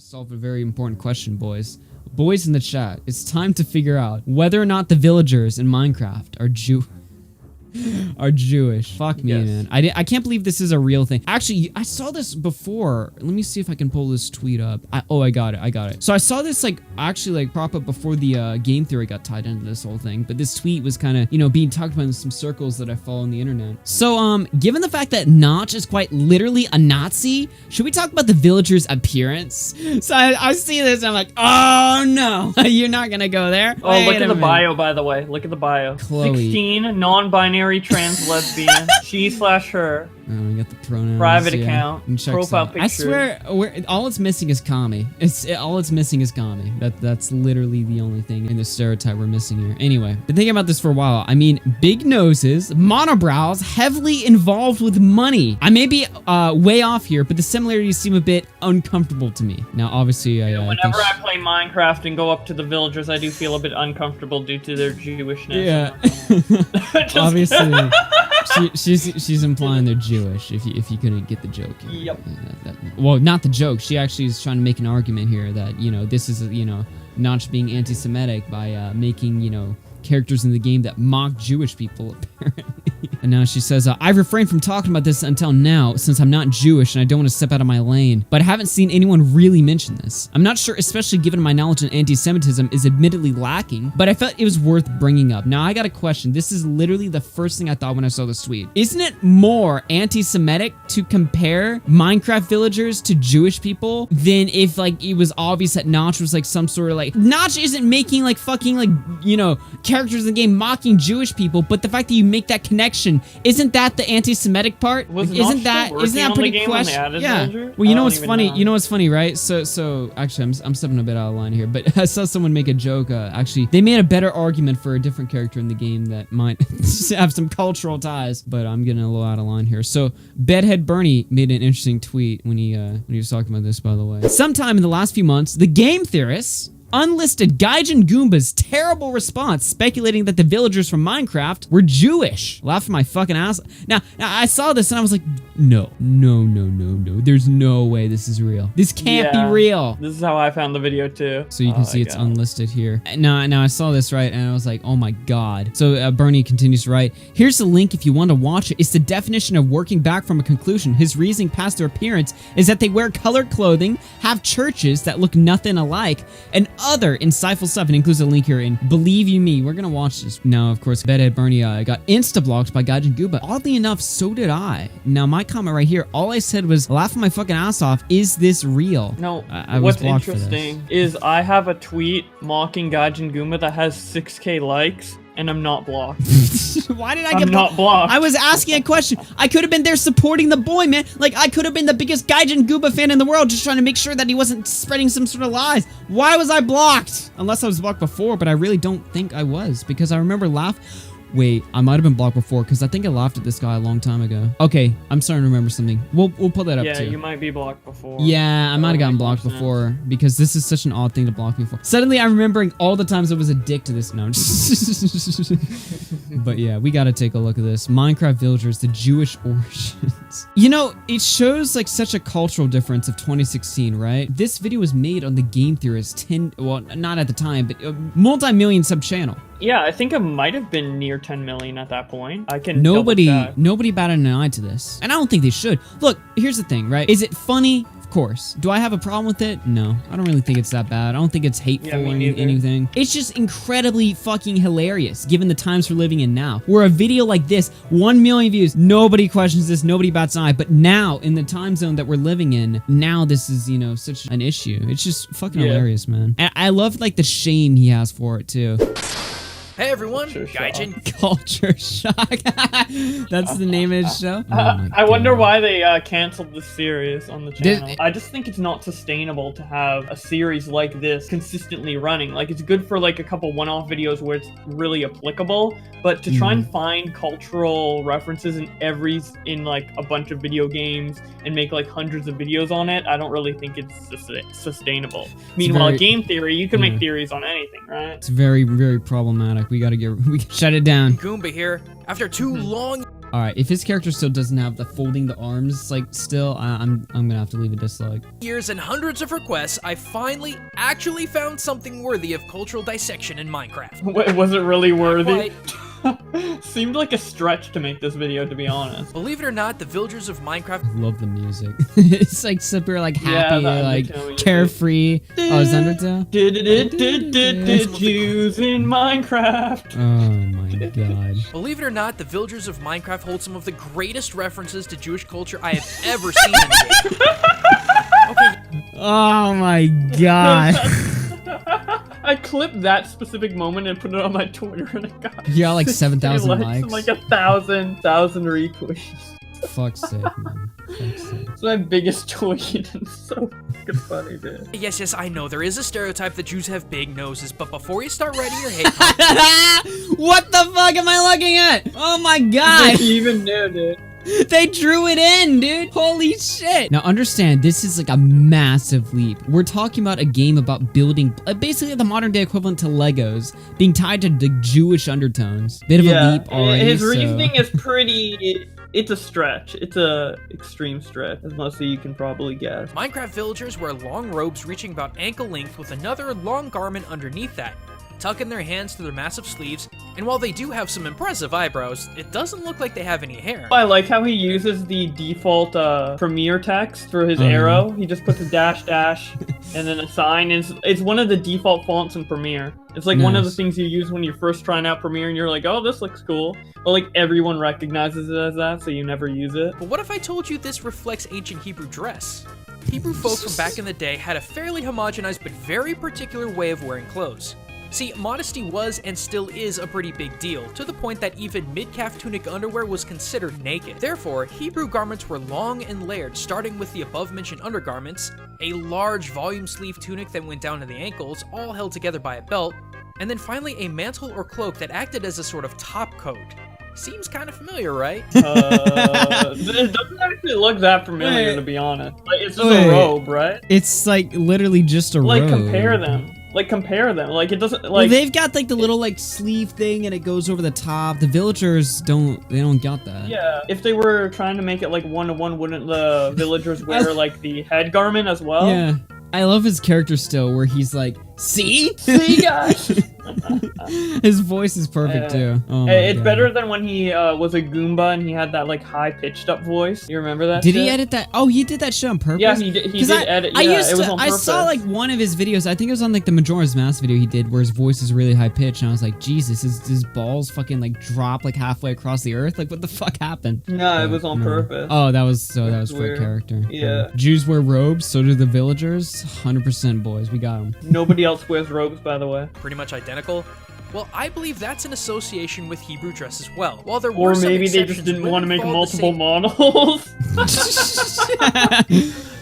Solve a very important question, boys. Boys in the chat, it's time to figure out whether or not the villagers in Minecraft are Jewish. Fuck me, man. I can't believe this is a real thing. Actually, I saw this before. Let me see if I can pull this tweet up. I got it. So I saw this actually crop up before the game theory got tied into this whole thing. But this tweet was kind of, being talked about in some circles that I follow on the internet. So, given the fact that Notch is quite literally a Nazi, should we talk about the villagers' appearance? So I see this and I'm like, oh no, you're not gonna go there. Oh, look at the bio, by the way. Look at the bio. Chloe. 16, non-binary trans lesbian, she/her. Oh, we got the pronouns. Private account, profile picture. I swear, all it's missing is Kami. All it's missing is Kami. That's literally the only thing in the stereotype we're missing here. Anyway, been thinking about this for a while. I mean, big noses, monobrows, heavily involved with money. I may be way off here, but the similarities seem a bit uncomfortable to me. Now, obviously, whenever I play Minecraft and go up to the villagers, I do feel a bit uncomfortable due to their Jewishness. Yeah, obviously. She's implying they're Jewish. If you couldn't get the joke. Yep. Well, not the joke. She actually is trying to make an argument here that this is Notch being anti-Semitic by making characters in the game that mock Jewish people apparently. And now she says, I've refrained from talking about this until now since I'm not Jewish and I don't want to step out of my lane, but I haven't seen anyone really mention this. I'm not sure, especially given my knowledge in anti-Semitism is admittedly lacking, but I felt it was worth bringing up. Now I got a question. This is literally the first thing I thought when I saw this tweet. Isn't it more anti-Semitic to compare Minecraft villagers to Jewish people than if it was obvious that Notch was some sort of Notch isn't making characters in the game mocking Jewish people, but the fact that you make that connection, isn't that the anti-Semitic part? Isn't that pretty question? Yeah. Well, you know what's funny? You know what's funny, right? So actually, I'm stepping a bit out of line here, but I saw someone make a joke. Actually, they made a better argument for a different character in the game that might have some cultural ties, but I'm getting a little out of line here. So Bedhead Bernie made an interesting tweet when he was talking about this, by the way. Sometime in the last few months, the game theorists unlisted Gaijin Goomba's terrible response, speculating that the villagers from Minecraft were Jewish. Laughed my fucking ass. Now I saw this and I was like, no. There's no way this is real. This can't be real. This is how I found the video too. So you can see it's unlisted here. Now I saw this, right, and I was like, oh my god. So Bernie continues to write, here's the link if you want to watch it. It's the definition of working back from a conclusion. His reasoning past their appearance is that they wear colored clothing, have churches that look nothing alike, and other insightful stuff. It includes a link here, and believe you me, we're gonna watch this. Now, of course, Bedhead Bernie got insta-blocked by Gaijin Goomba. Oddly enough, so did I. Now, my comment right here, all I said was, laughing my fucking ass off, is this real? No, I was blocked for this. What's interesting is I have a tweet mocking Gaijin Goomba that has 6K likes, and I'm not blocked. Why did I get not blocked? I was asking a question. I could have been there supporting the boy, man. I could have been the biggest Gaijin Goomba fan in the world, just trying to make sure that he wasn't spreading some sort of lies. Why was I blocked? Unless I was blocked before, but I really don't think I was, because I remember Wait, I might have been blocked before, because I think I laughed at this guy a long time ago. Okay, I'm starting to remember something. We'll pull that up too. Yeah, you might be blocked before. Yeah, I might have gotten blocked before, because this is such an odd thing to block me for. Suddenly, I'm remembering all the times I was a dick to this. No, but yeah, we gotta take a look at this. Minecraft villagers, the Jewish origins. It shows such a cultural difference of 2016, right? This video was made on the Game Theorist well, not at the time, but a multi-million sub channel. Yeah, I think it might have been near 10 million at that point. I can nobody batted an eye to this, and I don't think they should. Look, here's the thing, right? Is it funny? Of course. Do I have a problem with it? No, I don't really think it's that bad. I don't think it's hateful or anything. It's just incredibly fucking hilarious given the times we're living in now, where a video like this, 1 million views, nobody questions this, nobody bats an eye. But now, in the time zone that we're living in, now this is, such an issue. It's just fucking hilarious, man. And I love the shame he has for it too. Hey everyone, Gaijin Culture Shock. That's the name of his show. I wonder why they canceled the series on the channel. I just think it's not sustainable to have a series like this consistently running. It's good for a couple one-off videos where it's really applicable, but to try and find cultural references in a bunch of video games and make hundreds of videos on it, I don't really think it's sustainable. Meanwhile, game theory, you can make theories on anything, right? It's very, very problematic. We shut it down. Goomba here. After 2 long All right, if his character still doesn't have the folding the arms, like, still, I'm gonna have to leave a dislike. Years and hundreds of requests, I finally actually found something worthy of cultural dissection in Minecraft. Wait, was it really worthy? Seemed like a stretch to make this video, to be honest. Believe it or not, the villagers of Minecraft... I love the music. It's like super like happy, like carefree. Oh, is Undertale? Jews in Minecraft. Oh my god. Believe it or not, the villagers of Minecraft hold some of the greatest references to Jewish culture I have ever seen in a game. Okay. Oh my god. I clipped that specific moment and put it on my Twitter, and it got like 7,000 likes. And like 1,000 retweets. Fuck's sake, man. Fuck's sake. It's my biggest tweet, and it's so fucking funny, dude. Yes, I know there is a stereotype that Jews have big noses, but before you start writing your hate comments, what the fuck am I looking at? Oh my god. You even knew, dude. They drew it in, dude. Holy shit. Now understand, this is like a massive leap. We're talking about a game about building basically the modern day equivalent to Legos, being tied to the Jewish undertones. Bit of a leap already. His reasoning is pretty... It's a stretch. It's a extreme stretch, as most of you can probably guess. Minecraft villagers wear long robes reaching about ankle length with another long garment underneath that, tucking their hands to their massive sleeves, and while they do have some impressive eyebrows, it doesn't look like they have any hair. I like how he uses the default Premiere text for his arrow. He just puts a dash and then a sign. It's one of the default fonts in Premiere. It's like one of the things you use when you're first trying out Premiere and you're like, oh, this looks cool. But like everyone recognizes it as that, so you never use it. But what if I told you this reflects ancient Hebrew dress? Hebrew folk from back in the day had a fairly homogenized but very particular way of wearing clothes. See, modesty was and still is a pretty big deal, to the point that even mid-calf tunic underwear was considered naked. Therefore, Hebrew garments were long and layered, starting with the above-mentioned undergarments, a large volume sleeve tunic that went down to the ankles, all held together by a belt, and then finally a mantle or cloak that acted as a sort of top coat. Seems kind of familiar, right? It doesn't actually look that familiar, to be honest. Like, it's just a robe, right? It's like literally just a robe. Like, compare them. Like, it doesn't, like... Well, they've got, like, the little, like, sleeve thing, and it goes over the top. The villagers don't got that. Yeah. If they were trying to make it, like, one-to-one, wouldn't the villagers wear, like, the head garment as well? Yeah. I love his character still, where he's like, see? See, guys? His voice is perfect, too. Oh it's better than when he was a Goomba and he had that, like, high-pitched up voice. You remember that Did he edit that? Oh, he did that shit on purpose? Yeah, he did edit. Yeah, it was on purpose. I saw, like, one of his videos. I think it was on, like, the Majora's Mask video he did, where his voice is really high-pitched, and I was like, Jesus, his balls fucking, like, drop, like, halfway across the earth? Like, what the fuck happened? No, it was on purpose. Oh, that was for a character. Yeah. Jews wear robes, so do the villagers. 100%, boys. We got them. Nobody else wears robes, by the way. Pretty much identical. Well, I believe that's an association with Hebrew dress as well. While there or were some maybe they just didn't want to make multiple models.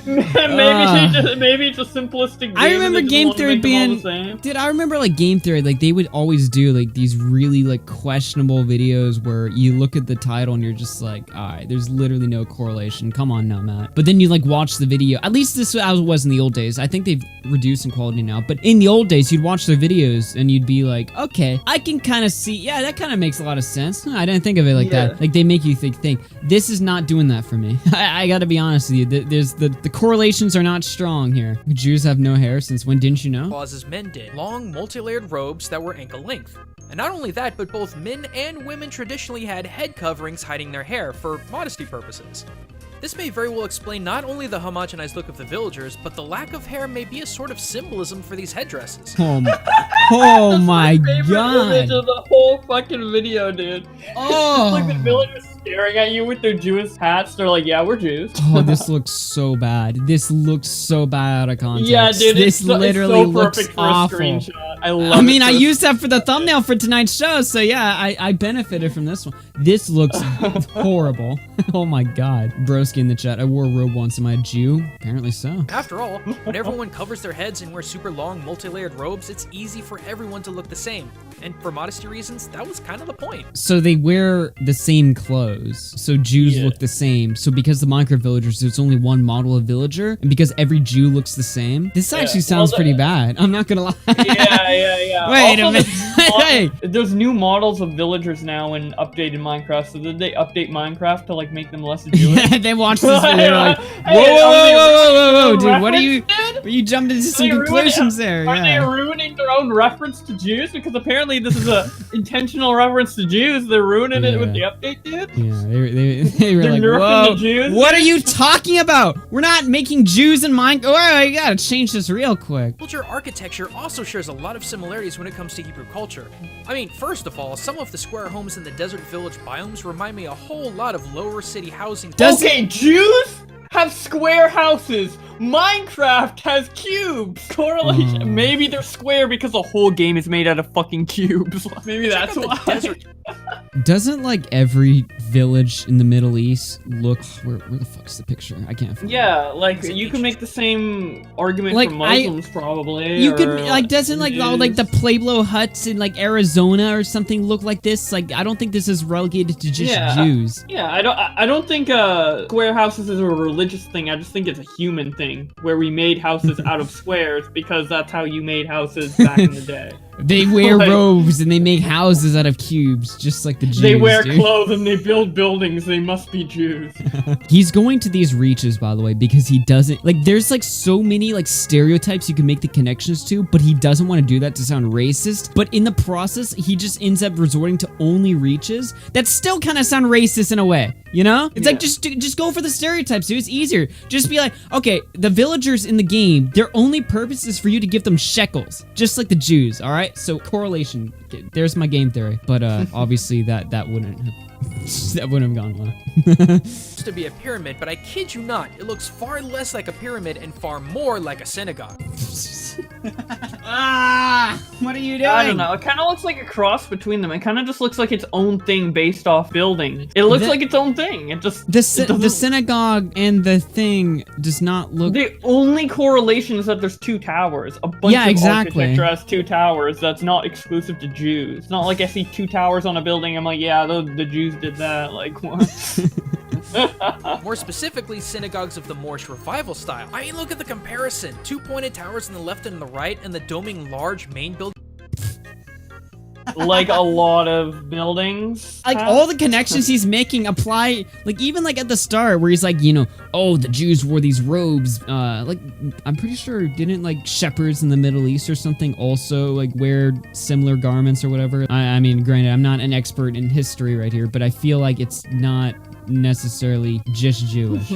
Maybe it's a simplistic game. I remember Game Theory being, dude. I remember like Game Theory, like they would always do like these really like questionable videos where you look at the title and you're just like, all right, there's literally no correlation. Come on now, Matt. But then you like watch the video. At least this was in the old days. I think they've reduced in quality now. But in the old days, you'd watch their videos and you'd be like, okay, I can kind of see. Yeah, that kind of makes a lot of sense. I didn't think of it like that. Like they make you think. This is not doing that for me. I got to be honest with you. There's the correlations are not strong here. Jews have no hair since when, didn't you know? As men did. Long, multi-layered robes that were ankle length. And not only that, but both men and women traditionally had head coverings hiding their hair for modesty purposes. This may very well explain not only the homogenized look of the villagers, but the lack of hair may be a sort of symbolism for these headdresses. Oh my god! Image of the whole fucking video, dude. Oh, it's like the villagers staring at you with their Jewish hats. They're like, "Yeah, we're Jews." Oh, this looks so bad. This looks so bad out of context. Yeah, dude. This literally it's so looks perfect for awful. a screenshot. I love. I mean, I used that for the thumbnail for tonight's show, so yeah, I benefited from this one. This looks horrible. Oh my god, broski in the chat. I wore a robe once. Am I a Jew? Apparently so. After all, when everyone covers their heads and wears super long, multi-layered robes, it's easy for everyone to look the same. And for modesty reasons, that was kind of the point. So they wear the same clothes. So Jews look the same. So because the Minecraft villagers, there's only one model of villager, and because every Jew looks the same, this actually sounds pretty bad. I'm not gonna lie. Yeah. Wait also, a minute. Hey. There's new models of villagers now in updated Minecraft. So did they update Minecraft to like make them less Jewish? They watched this video. They're like, whoa, dude! What are you jumped into some conclusions there? Are they ruining their own reference to Jews? Because apparently this is a intentional reference to Jews. They're ruining it with the update, dude. Yeah, they were like, nerfing whoa, the Jews, what are you talking about? We're not making Jews in Minecraft. Oh, you gotta change this real quick. Villager architecture also shares a lot of similarities when it comes to Hebrew culture. I mean, first of all, some of the square homes in the desert village biomes remind me a whole lot of lower city housing. Jews have square houses. Minecraft has cubes. Correlation. Maybe they're square because the whole game is made out of fucking cubes. Maybe that's why. Doesn't like every village in the Middle East look? Where the fuck's the picture? I can't find it. Yeah, like you can make the same argument Like, for Muslims probably. You could like doesn't like all like the Pueblo huts in like Arizona or something look like this? Like I don't think this is relegated to just Jews. Yeah, I don't think square houses is a religious thing. I just think it's a human thing where we made houses out of squares because that's how you made houses back in the day. They wear robes and they make houses out of cubes, just like the Jews. They wear clothes and they build buildings. They must be Jews. He's going to these reaches, by the way, because he doesn't like. There's like so many like stereotypes you can make the connections to, but he doesn't want to do that to sound racist. But in the process, he just ends up resorting to only reaches that still kind of sound racist in a way. You know, it's like just go for the stereotypes, dude. It's easier. Just be like, okay, the villagers in the game, their only purpose is for you to give them shekels, just like the Jews. All right. So correlation, there's my game theory, but obviously that wouldn't have gone well. To be a pyramid, but I kid you not, it looks far less like a pyramid and far more like a synagogue. What are you doing? I don't know. It kind of looks like a cross between them. It kind of just looks like its own thing based off building. It looks like its own thing. It just the synagogue and the thing does not look. The only correlation is that there's two towers. A bunch of architecture has two towers. That's not exclusive to Jews. It's not like I see two towers on a building. I'm like, yeah, the Jews did that. Like what? More specifically, synagogues of the Moorish revival style. I mean, look at the comparison. 2 pointed towers on the left and on the right, and the doming large main building. Like a lot of buildings. Like all the connections he's making apply, like even like at the start where he's like, you know, oh, the Jews wore these robes. Like I'm pretty sure didn't like shepherds in the Middle East or something also like wear similar garments or whatever. I mean, granted, I'm not an expert in history right here, but I feel like it's not necessarily just Jewish.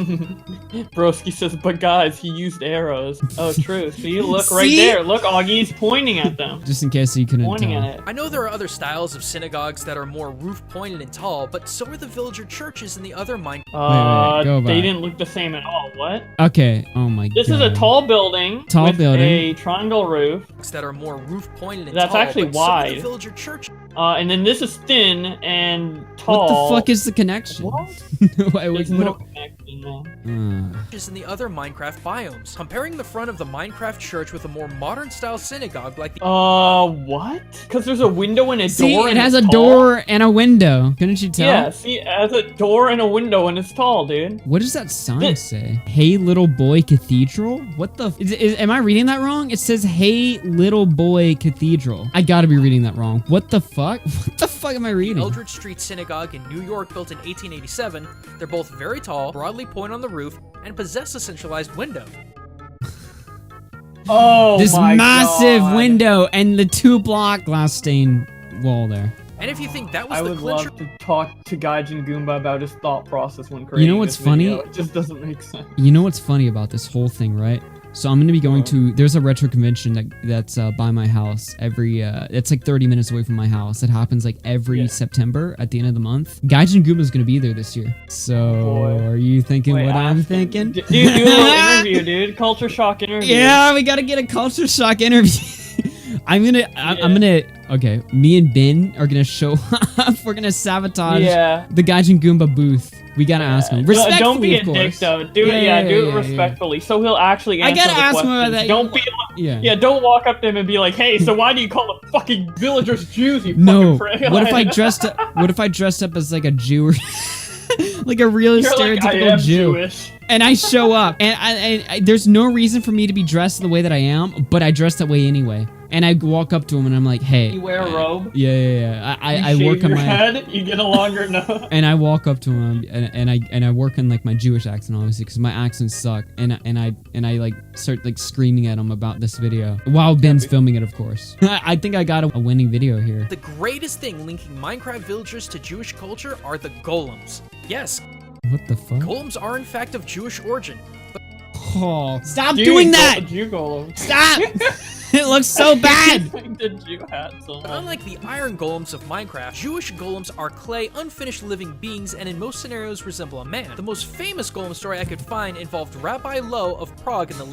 Broski says, but guys, he used arrows. Oh, true. See, look right there. Look, Augie's pointing at them. Just in case you couldn't pointing tell. At it. I know there are other styles of synagogues that are more roof-pointed and tall, but so are the villager churches in the other mine. Wait, they didn't look the same at all. What? Okay. Oh my god. This is a tall building. With a triangle roof. That are more roof-pointed and That's tall. Actually but wide. So are the villager church. And then this is thin and tall. What the fuck is the connection? What? There's no connection there. Just in the other Minecraft biomes. Comparing the front of the Minecraft church with a more modern style synagogue like the what? Because there's a window and a door. It has a door and a window. Couldn't you tell? Yeah, see, it has a door and a window and it's tall, dude. What does that sign say? Hey Little Boy Cathedral? What the am I reading that wrong? It says Hey Little Boy Cathedral. I gotta be reading that wrong. What the fuck? What the fuck am I reading? Eldridge Street Synagogue in New York, built in 1887. They're both very tall, broadly point on the roof, and possess a centralized window. Oh, this my massive God. window and the 2-block glass stained wall there. And if you think that was I the would clincher, love to talk to Gaijin Goomba about his thought process when creating You know what's this video. funny? It just doesn't make sense. You know what's funny about this whole thing, right? So I'm gonna be going to. There's a retro convention that's by my house. It's like 30 minutes away from my house. It happens like every September at the end of the month. Gaijin Goomba is gonna be there this year. So are you thinking what I'm thinking? Dude, do a little interview, dude. Culture shock interview. Yeah, we gotta get a culture shock interview. I'm gonna. Okay, me and Ben are gonna show up. We're gonna sabotage the Gaijin Goomba booth. We gotta ask him respectfully, don't be of a course. dick though. Do it respectfully, so he'll actually answer I gotta the ask him questions. about that. Don't be Yeah. Yeah, don't walk up to him and be like, hey, so why do you call the fucking villagers Jews, you No. fucking prick? What if I dressed up? What if I dressed up as like a Jew, or like a real You're stereotypical like, I am Jew, Jewish. and I show up, and I there's no reason for me to be dressed the way that I am, but I dress that way anyway, and I walk up to him and I'm like, hey. You wear a robe. Yeah. I You work shave on your my head. You get a longer nose. and I walk up to him and I work on like my Jewish accent, obviously, because my accents suck, and I like start like screaming at him about this video while Ben's filming it, of course. I think I got a winning video here. The greatest thing linking Minecraft villagers to Jewish culture are the golems. Yes, What the fuck? golems are in fact of Jewish origin. Oh, stop doing that! Jew golem. Stop! It looks so bad. The Jew hat. So But unlike the iron golems of Minecraft, Jewish golems are clay, unfinished living beings and in most scenarios resemble a man. The most famous golem story I could find involved Rabbi Lowe of Prague in the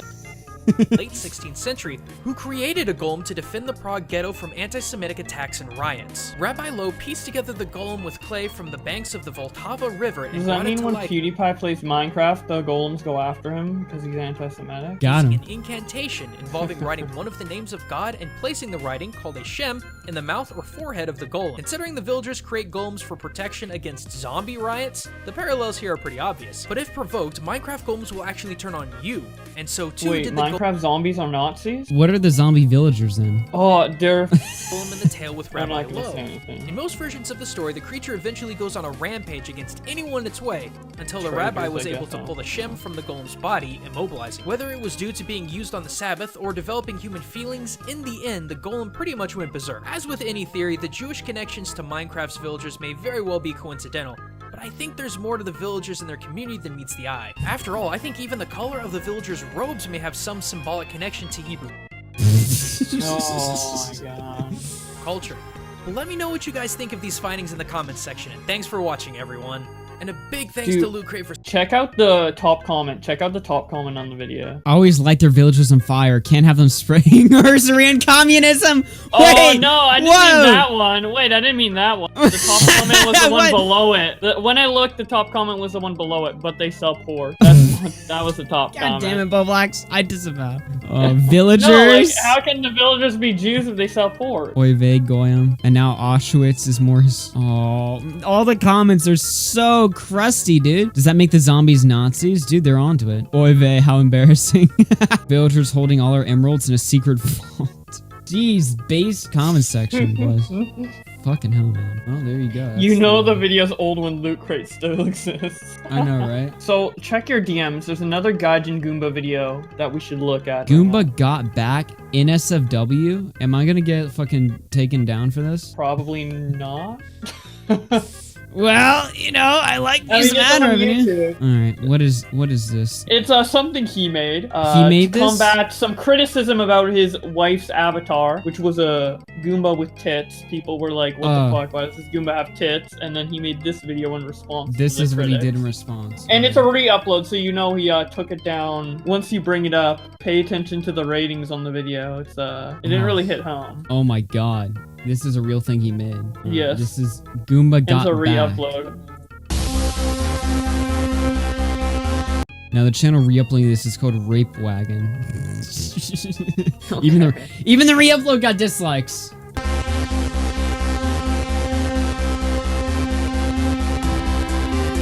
late 16th century, who created a golem to defend the Prague ghetto from anti-Semitic attacks and riots. Rabbi Lowe pieced together the golem with clay from the banks of the Vltava River and Does that brought it mean to when life PewDiePie plays Minecraft, the golems go after him because he's anti-Semitic? Got using him. an incantation involving writing one of the names of God and placing the writing, called a Shem, in the mouth or forehead of the golem. Considering the villagers create golems for protection against zombie riots, the parallels here are pretty obvious. But if provoked, Minecraft golems will actually turn on you, and so too Wait, did the Minecraft zombies are Nazis? What are the zombie villagers then? Oh, they're... golem in the tail with I'm Rabbi not gonna Lowe. say anything. In most versions of the story, the creature eventually goes on a rampage against anyone in its way, until the Traitors, rabbi was I able guess, to huh? pull the Shem from the golem's body, immobilizing. Whether it was due to being used on the Sabbath or developing human feelings, in the end, the golem pretty much went berserk. As with any theory, the Jewish connections to Minecraft's villagers may very well be coincidental, but I think there's more to the villagers and their community than meets the eye. After all, I think even the color of the villagers' robes may have some symbolic connection to Hebrew Oh my god. culture. But let me know what you guys think of these findings in the comments section, and thanks for watching, everyone. And a big thanks Dude. to Loot Crate for Check out the top comment. Check out the top comment on the video. Always light their villagers on fire. Can't have them spreading Ursarean communism. Oh Wait, no, I didn't whoa. mean that one. Wait, I didn't mean that one. The top comment was the one What? below it. When I looked, the top comment was the one below it, but they sell poor. That was the top God comment. damn it, Bowblax. I disavow. Villagers. No, like, how can the villagers be Jews if they sell pork? Oy vey, Goyam. And now Auschwitz is more his. Oh, all the comments are so crusty, dude. Does that make the zombies Nazis? Dude, they're onto it. Oy vey, how embarrassing. Villagers holding all our emeralds in a secret vault. Jeez, base comment section, boys. Fucking hell, man. Oh, there you go. You That's, know the video's old when Loot Crate still exists. I know, right? So, check your DMs. There's another Gaijin Goomba video that we should look at. Goomba got back in SFW. Am I gonna get fucking taken down for this? Probably not. Well, you know, I like I mean, these it's ad on revenue. YouTube. Alright, what is this? It's something he made. He made to this? combat some criticism about his wife's avatar, which was a Goomba with tits. People were like, "What the fuck? Why does this Goomba have tits?" And then he made this video in response. This to the is what he critics. did in response. And it's a re-upload, so you know he took it down. Once you bring it up, pay attention to the ratings on the video. It didn't really hit home. Oh my god. This is a real thing he made. Yes. This is Goomba got It's a back. re-upload. Now the channel re-uploading this is called Rape Wagon. Even the re-upload got dislikes.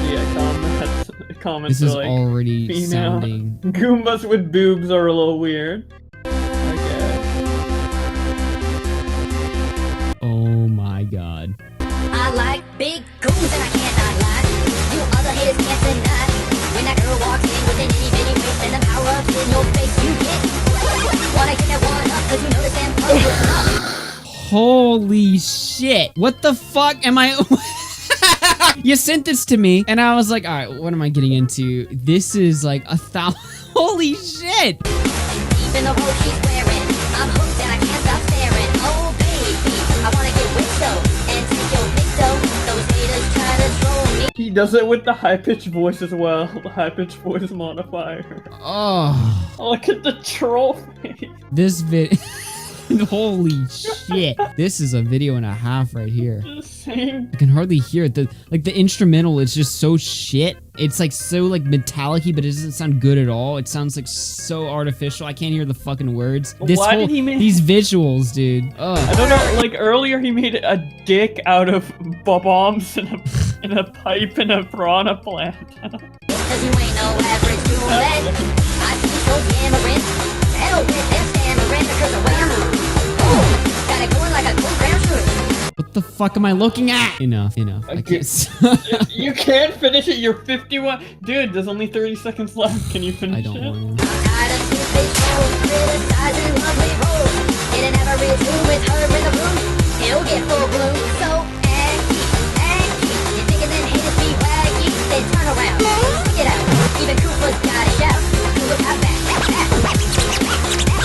Yeah, comments This are is like, already female. sounding. Goombas with boobs are a little weird. Oh my god. I like big goons and I cannot lie. You other haters can't deny. When that girl walks in with an itty bitty waist and the power up in your face, you get. Wanna get that one up 'cause you know the damn Holy shit. What the fuck am I... You sent this to me, and I was like, alright, what am I getting into? This is like 1,000... Holy shit! Even the robe she's wearing, I'm hooked and I can't stop staring. Oh baby, I wanna get with though and take your pick though. Those haters try to troll me. He does it with the high-pitched voice as well. The high-pitched voice modifier. Oh... Oh, look at the troll face. This vid... Holy shit. This is a video and a half right here. Same. I can hardly hear it. The instrumental is just so shit. It's like so like metallic-y, but it doesn't sound good at all. It sounds like so artificial. I can't hear the fucking words. Why did he make these visuals, dude? Ugh. I don't know. Like earlier, he made a dick out of bombs and a pipe and a piranha plant. Cause you ain't no average human. I see so yammering. Hell with them stammering because of wham. Got it going like a cool ground shooter. What the fuck am I looking at? Enough. I can't. You can't finish it. You're 51. Dude, there's only 30 seconds left. Can you finish it? I don't want to. I'm tired of stupid shows, criticizing lovely roles. Getting average who with her in the room. He'll get full bloom. So anky. You thinking them haters be wacky? Then turn around. Stick it out. Even Koopa's got a shout. Look out back. Look out back.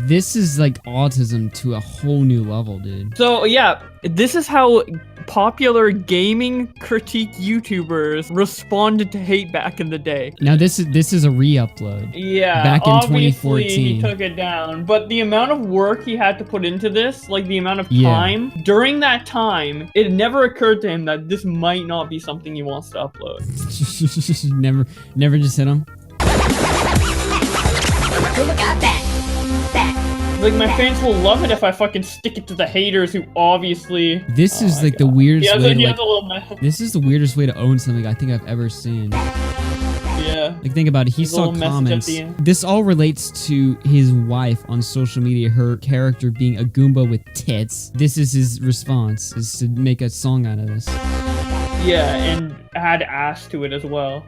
This is like autism to a whole new level, dude. So yeah, this is how popular gaming critique YouTubers responded to hate back in the day. Now this is a re-upload. Yeah, back in obviously 2014. he took it down, but the amount of work he had to put into this, like the amount of Yeah. time, during that time, it never occurred to him that this might not be something he wants to upload. never just hit him. Look out back. Like, my fans will love it if I fucking stick it to the haters who obviously... This is like the weirdest way to, he like, has a little mess. this is the weirdest way to own something I think I've ever seen. Yeah. Like, think about it. He There's a saw little message at comments. the end. This all relates to his wife on social media, her character being a Goomba with tits. This is his response, is to make a song out of this. Yeah, and add ass to it as well.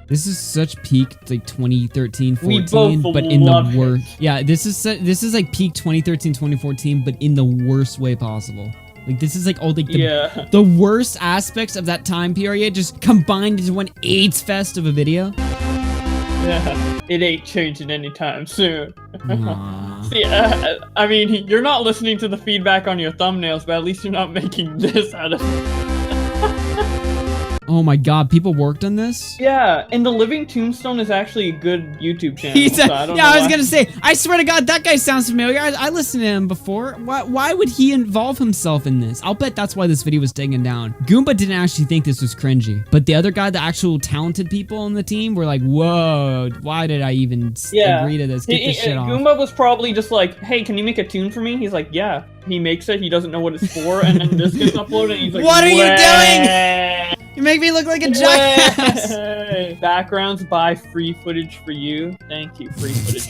This is such peak like 2013, We 14, both but in love the worst. it. Yeah, this is like peak 2013, 2014, but in the worst way possible. Like this is like all like the worst aspects of that time period just combined into one AIDS fest of a video. Yeah, it ain't changing anytime soon. Aw. See, I mean, you're not listening to the feedback on your thumbnails, but at least you're not making this out of it. Oh my god, people worked on this? Yeah, and the Living Tombstone is actually a good YouTube channel. He said, so I don't yeah, know I was why. gonna say, I swear to god, that guy sounds familiar. I listened to him before. Why would he involve himself in this? I'll bet that's why this video was taken down. Goomba didn't actually think this was cringy, but the other guy, the actual talented people on the team were like, whoa, why did I even agree to this? Get this shit off. Goomba was probably just like, hey, can you make a tune for me? He's like, yeah. He makes it, he doesn't know what it's for, and then this gets uploaded, and he's like, What are you doing? You make me look like a jackass. Backgrounds by free footage for you. Thank you, free footage.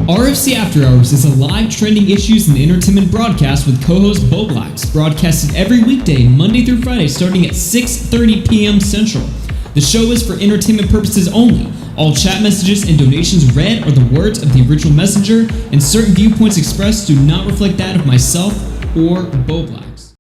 RFC After Hours is a live trending issues and entertainment broadcast with co-host Bowblax, broadcasted every weekday, Monday through Friday, starting at 6:30 p.m. Central. The show is for entertainment purposes only. All chat messages and donations read are the words of the original messenger, and certain viewpoints expressed do not reflect that of myself or Bowblax.